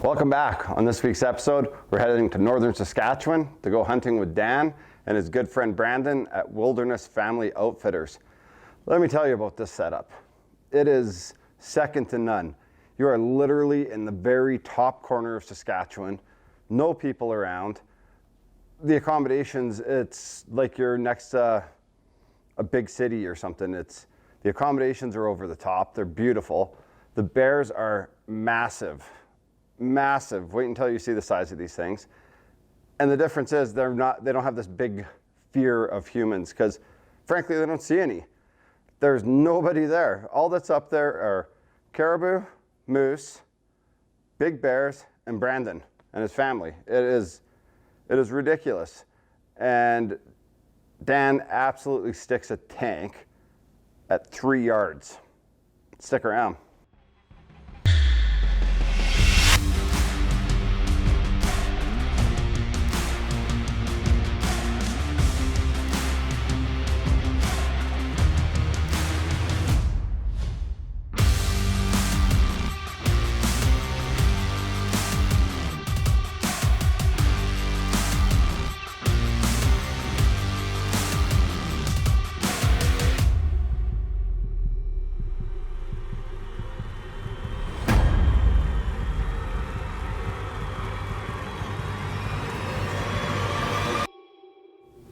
Welcome back. On this week's episode, we're heading to Northern Saskatchewan to go hunting with Dan and his good friend Brandon at Wilderness Family Outfitters. Let me tell you about this setup. It is second to none. You are literally in the very top corner of Saskatchewan, no people around. The accommodations, it's like you're next to a big city or something. The accommodations are over the top, they're beautiful. The bears are massive. Massive. Wait until you see the size of these things. And the difference is they don't have this big fear of humans because frankly they don't see any. There's nobody there. All that's up there are caribou, moose, big bears, and Brandon and his family. It is ridiculous. And Dan absolutely sticks a tank at 3 yards. Stick around.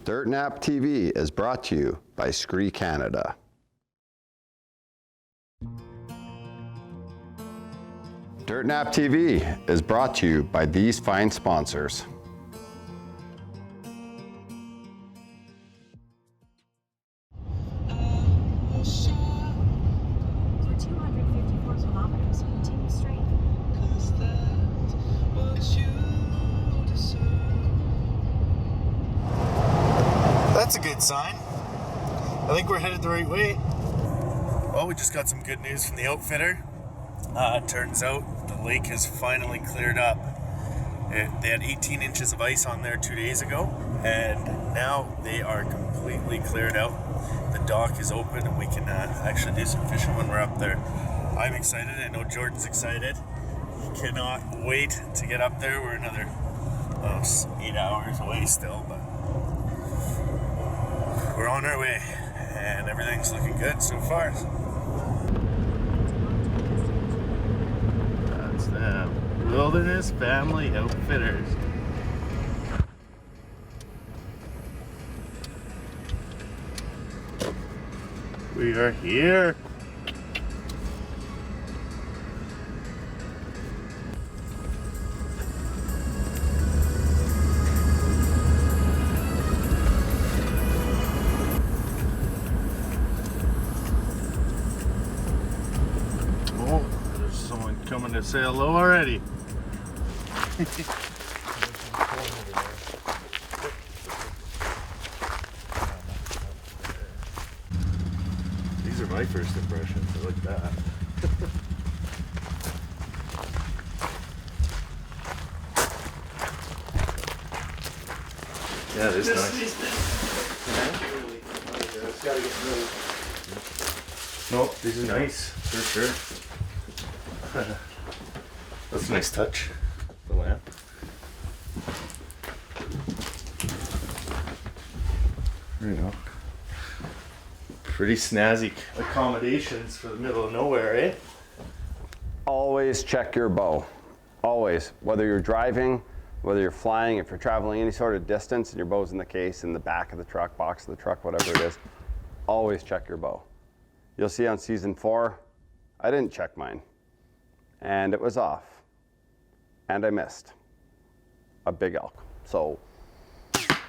Dirt Nap TV is brought to you by Scree Canada. Dirt Nap TV is brought to you by these fine sponsors. For 254 kilometers, continue straight. That's a good sign. I think we're headed the right way. Well, we just got some good news from the outfitter. Turns out the lake has finally cleared up. They had 18 inches of ice on there 2 days ago, and now they are completely cleared out. The dock is open and we can actually do some fishing when we're up there. I'm excited. I know Jordan's excited. He cannot wait to get up there. We're another 8 hours away still, but we're on our way, and everything's looking good so far. That's them. Wilderness Family Outfitters. We are here. There's someone coming to say hello already. These are my first impressions. I like that. Yeah, it is nice. No, these are nice, for sure. That's a nice touch, the lamp. There you go. Pretty snazzy accommodations for the middle of nowhere, eh? Always check your bow. Always. Whether you're driving, whether you're flying, if you're traveling any sort of distance and your bow's in the case, in the back of the truck, box of the truck, whatever it is, always check your bow. You'll see on season 4, I didn't check mine. And it was off. And I missed a big elk. So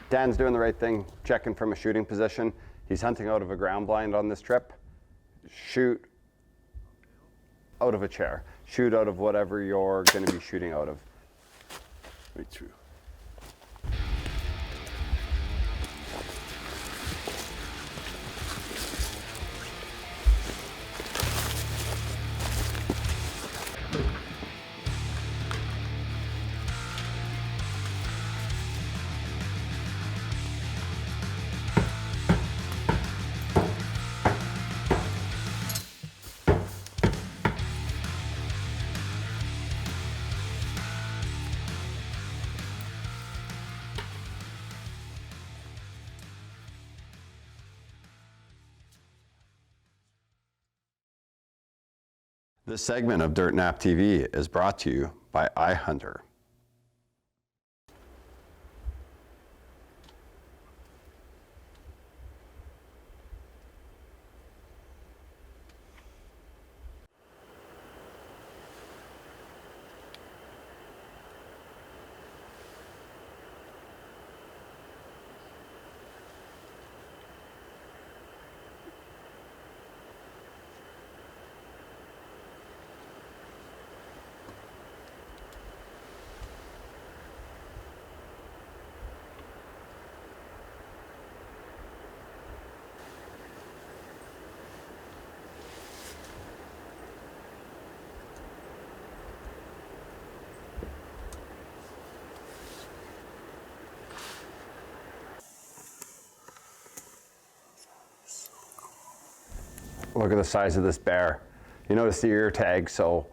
Dan's doing the right thing, checking from a shooting position. He's hunting out of a ground blind on this trip. Shoot out of a chair. Shoot out of whatever you're going to be shooting out of. Right through. This segment of Dirt Nap TV is brought to you by iHunter. Look at the size of this bear. You notice the ear tag. So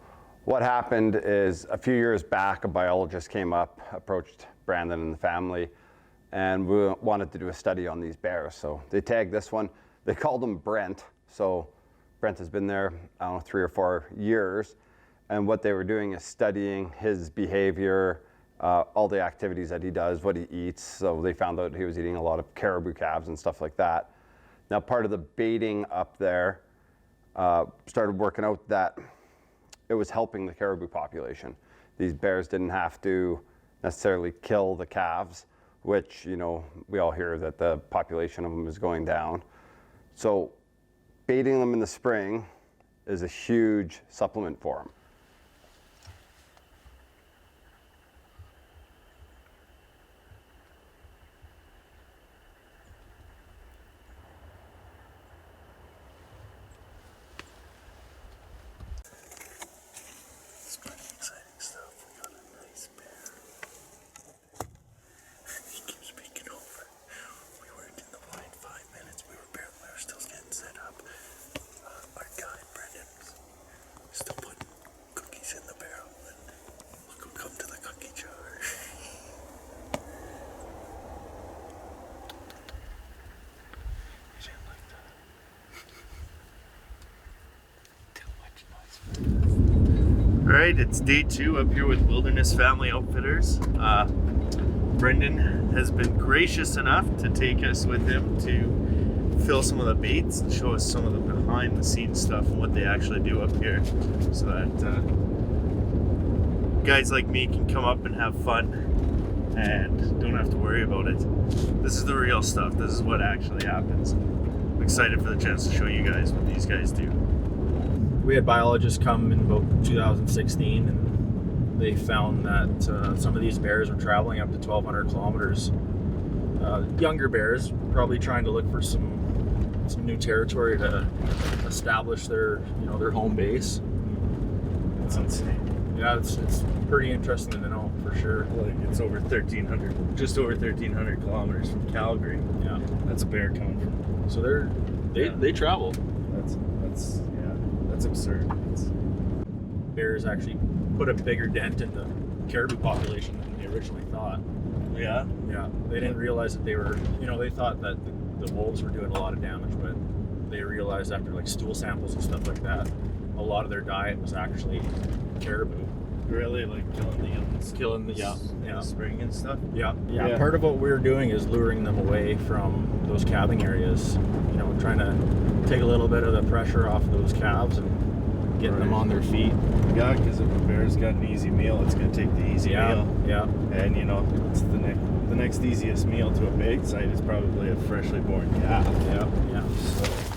what happened is a few years back, a biologist came up, approached Brandon and the family, and we wanted to do a study on these bears. So they tagged this one. They called him Brent. So Brent has been there, I don't know, 3 or 4 years. And what they were doing is studying his behavior, all the activities that he does, what he eats. So they found out he was eating a lot of caribou calves and stuff like that. Now, part of the baiting up there started working out that it was helping the caribou population. These bears didn't have to necessarily kill the calves, which, you know, we all hear that the population of them is going down. So baiting them in the spring is a huge supplement for them. Alright, it's day 2 up here with Wilderness Family Outfitters. Brendan has been gracious enough to take us with him to fill some of the baits and show us some of the behind the scenes stuff and what they actually do up here, so that guys like me can come up and have fun and don't have to worry about it. This is the real stuff. This is what actually happens. I'm excited for the chance to show you guys what these guys do. We had biologists come in about 2016, and they found that some of these bears were traveling up to 1,200 kilometers. Younger bears, probably trying to look for some new territory to establish their home base. It's insane. Yeah, it's pretty interesting to know for sure. Like, it's over 1,300, just over 1,300 kilometers from Calgary. Yeah, that's a bear coming from. So they travel. That's absurd. Bears actually put a bigger dent in the caribou population than they originally thought. Yeah? Yeah. They didn't realize that they were, they thought that the wolves were doing a lot of damage, but they realized after like stool samples and stuff like that, a lot of their diet was actually caribou. Really? Like killing the youngs? Killing the, in the spring and stuff? Yeah. Part of what we're doing is luring them away from those calving areas, trying to take a little bit of the pressure off those calves and getting them on their feet. Yeah, because if a bear's got an easy meal, it's going to take the easy meal. Yeah. And it's the next easiest meal to a bait site is probably a freshly born calf. Yeah. So.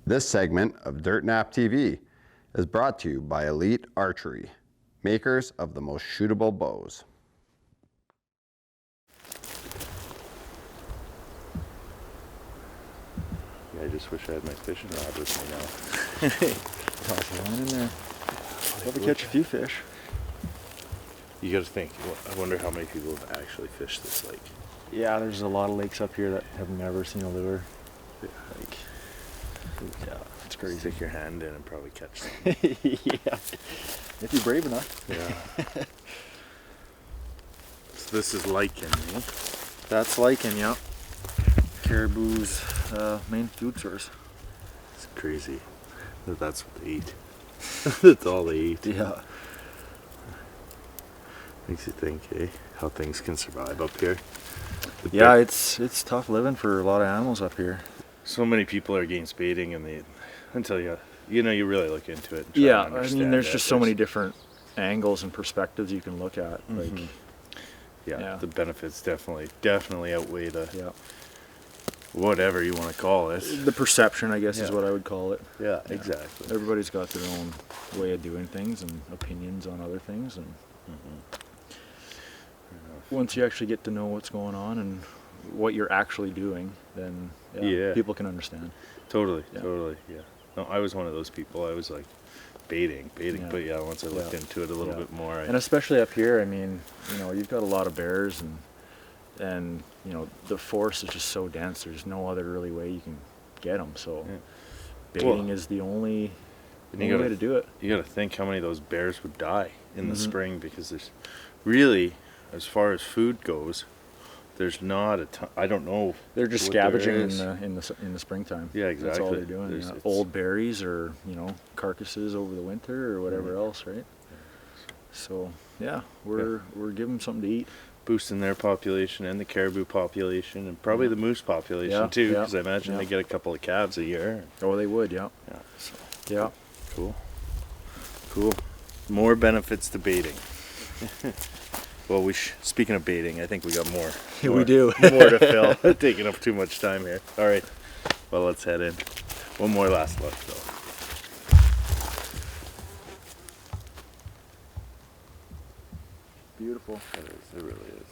This segment of Dirt Nap TV is brought to you by Elite Archery, makers of the most shootable bows. Yeah, I just wish I had my fishing rod with me now. Toss a line in there. Probably catch a few fish. You got to think. I wonder how many people have actually fished this lake. Yeah, there's a lot of lakes up here that have never seen a lure. Like, Yeah, it's crazy. stick your hand in and probably catch some. Yeah, if you're brave enough. Yeah. So this is lichen, eh? That's lichen, yeah. Caribou's main food source. It's crazy that that's what they eat. That's all they eat. Yeah. Makes you think, eh? How things can survive up here. Yeah, it's tough living for a lot of animals up here. So many people are against baiting, and until you really look into it. And try Yeah, and I mean, understand there's it, just so many different angles and perspectives you can look at. Like, Mhm. Yeah, Yeah. the benefits definitely outweigh the yeah, whatever you want to call it. the perception, I guess, is Yeah. what I would call it. Yeah, exactly. Everybody's got their own way of doing things and opinions on other things, and once you actually get to know what's going on and what you're actually doing, then Yeah. people can understand. Totally, Yeah. totally, yeah. No, I was one of those people. I was like baiting, Yeah. but yeah, once I looked Yeah. into it a little Yeah. bit more, And especially up here, I mean, you've got a lot of bears, and the forest is just so dense. There's no other really way you can get them. So Yeah. baiting Well, is the only and you way to do it. You got to think how many of those bears would die in the Mhm. spring, because there's really, as far as food goes, there's not a ton. I don't know. They're just what there scavenging is. in the springtime. Yeah, That's all exactly. they're doing. There's- Yeah. it's- Old berries or carcasses over the winter or whatever else, right? So yeah, we're giving them something to eat. Boosting their population and the caribou population, and probably the moose population Yeah, too, yeah, because I imagine yeah. they get a couple of calves a year. Oh, they would, yeah, Yeah, so yeah. cool. More benefits to baiting. Well, speaking of baiting, I think we got more. Yeah, we do. More to fill. Taking up too much time here. All right. Well, let's head in. One more last look, though. Beautiful. It is. It really is.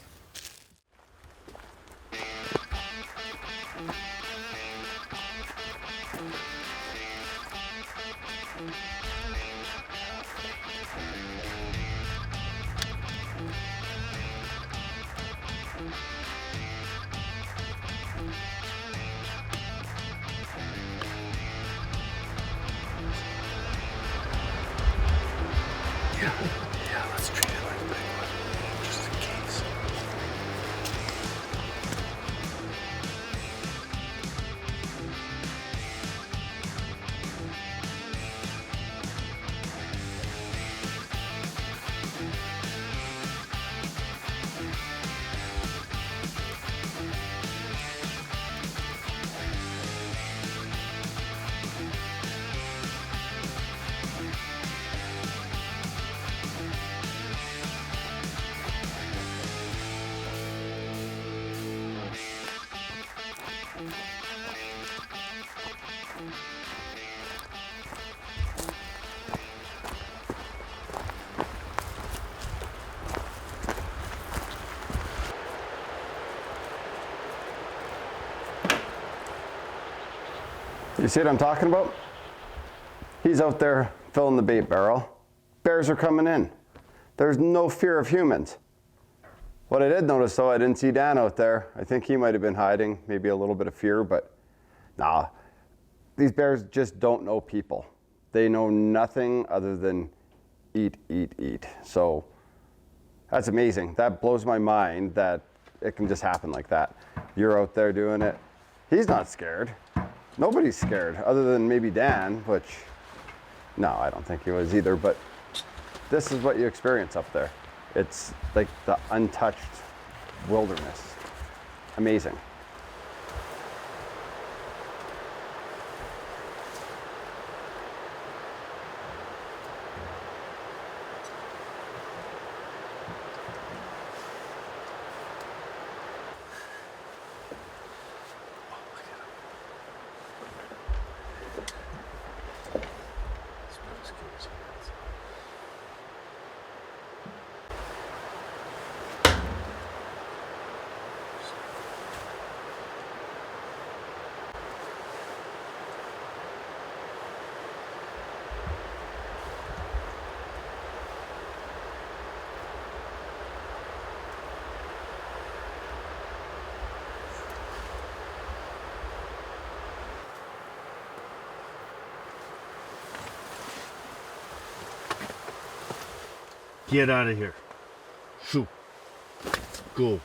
Yeah, let's treat it like a big one, just in case. You see what I'm talking about? He's out there filling the bait barrel. Bears are coming in. There's no fear of humans. What I did notice, though, I didn't see Dan out there. I think he might have been hiding, maybe a little bit of fear, but nah. These bears just don't know people. They know nothing other than eat, eat, eat. So that's amazing. That blows my mind that it can just happen like that. You're out there doing it. He's not scared. Nobody's scared other than maybe Dan, which, no, I don't think he was either, but this is what you experience up there. It's like the untouched wilderness. Amazing. Get out of here. Shoo. Go.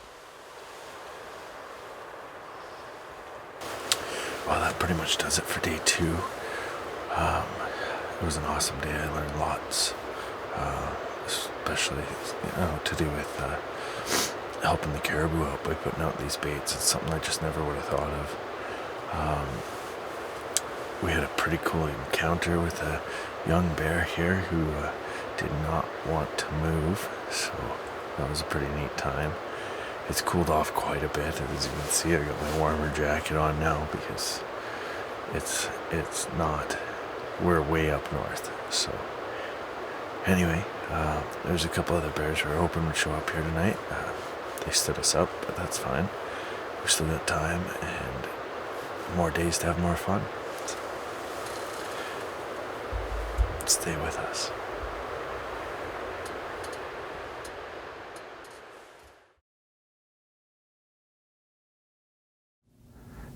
Well, that pretty much does it for day 2. It was an awesome day. I learned lots, especially to do with helping the caribou out by putting out these baits. It's something I just never would have thought of. We had a pretty cool encounter with a young bear here who did not want to move, so that was a pretty neat time. It's cooled off quite a bit. As you can see, I got my warmer jacket on now because it's not, we're way up north. So anyway, there's a couple other bears we were hoping would show up here tonight. They stood us up, but that's fine. We still got time and more days to have more fun. So stay with us.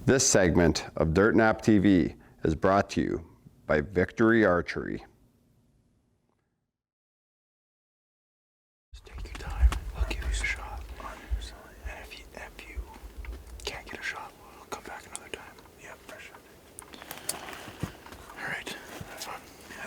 This segment of Dirt Nap TV is brought to you by Victory Archery. Just take your time. I'll give you a shot. And if you can't get a shot, we'll come back another time. Yeah, for sure. All right. Have fun. Yeah.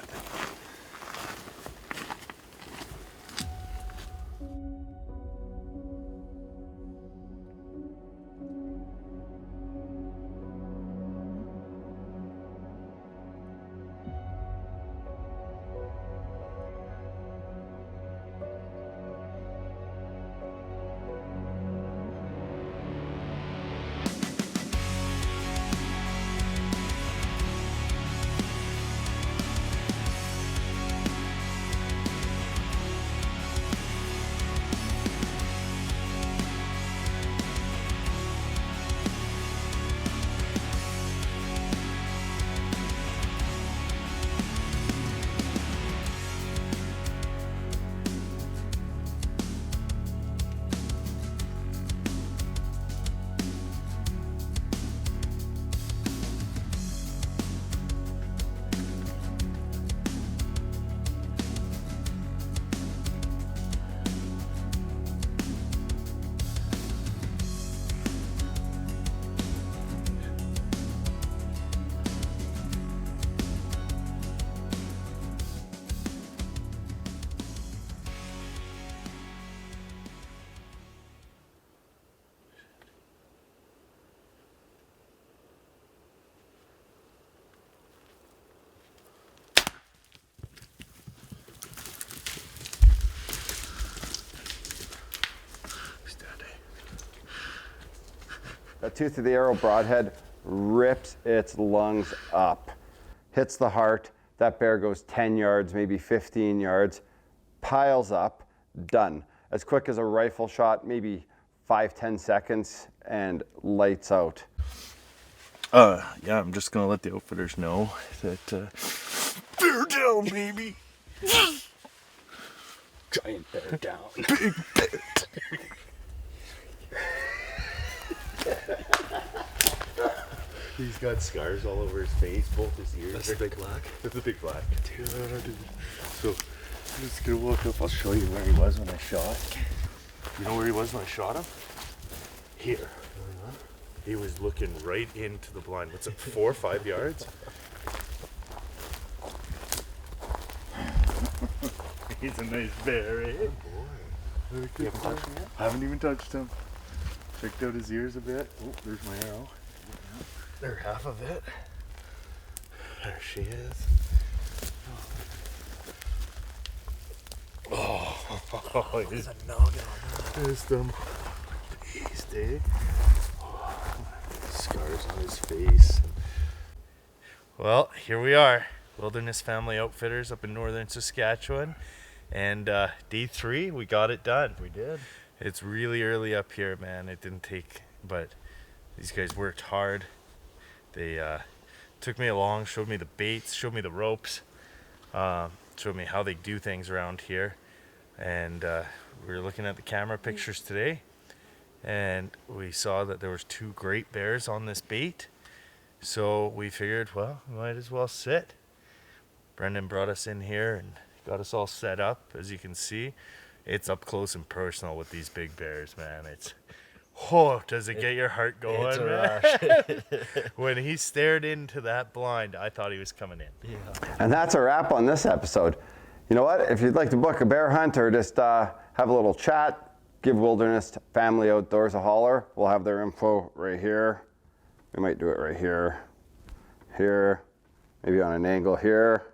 That tooth of the arrow broadhead rips its lungs up, hits the heart. That bear goes 10 yards, maybe 15 yards, piles up, done. As quick as a rifle shot, maybe 5-10 seconds, and lights out. Yeah, I'm just gonna let the outfitters know that bear down, baby. Giant bear down. Big bear. He's got scars all over his face, both his ears. That's the big black. That's the big black. Dude. So I'm just gonna walk up. I'll show you where he was when I shot. You know where he was when I shot him? Here. He was looking right into the blind. What's it, 4 or 5 yards? He's a nice bear, eh? Good boy. You haven't touched him yet? I haven't even touched him. Checked out his ears a bit. Oh, there's my arrow. There, half of it. There she is. Oh, There's a nugget on that. there's them. Beast, eh? Scars on his face. Well, here we are, Wilderness Family Outfitters up in Northern Saskatchewan, and day 3, we got it done. We did. It's really early up here, man. It didn't take, but these guys worked hard. They took me along, showed me the baits, showed me the ropes, showed me how they do things around here. And we were looking at the camera pictures today, and we saw that there was 2 great bears on this bait. So we figured, well, we might as well sit. Brendan brought us in here and got us all set up. As you can see, it's up close and personal with these big bears, man. It's, oh, does it get your heart going, It's a man? rush. When he stared into that blind, I thought he was coming in. Yeah. And that's a wrap on this episode. You know what? If you'd like to book a bear hunt or just have a little chat, give Wilderness Family Outdoors a holler. We'll have their info right here. We might do it right here, here, maybe on an angle here.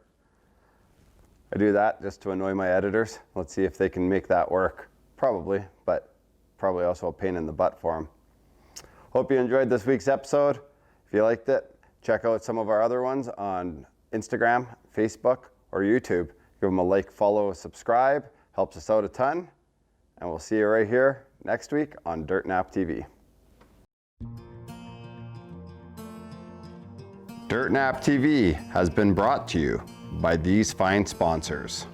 I do that just to annoy my editors. Let's see if they can make that work. Probably, but probably also a pain in the butt for them. Hope you enjoyed this week's episode. If you liked it, check out some of our other ones on Instagram, Facebook, or YouTube. Give them a like, follow, subscribe. Helps us out a ton. And we'll see you right here next week on Dirt Nap TV. Dirt Nap TV has been brought to you by these fine sponsors.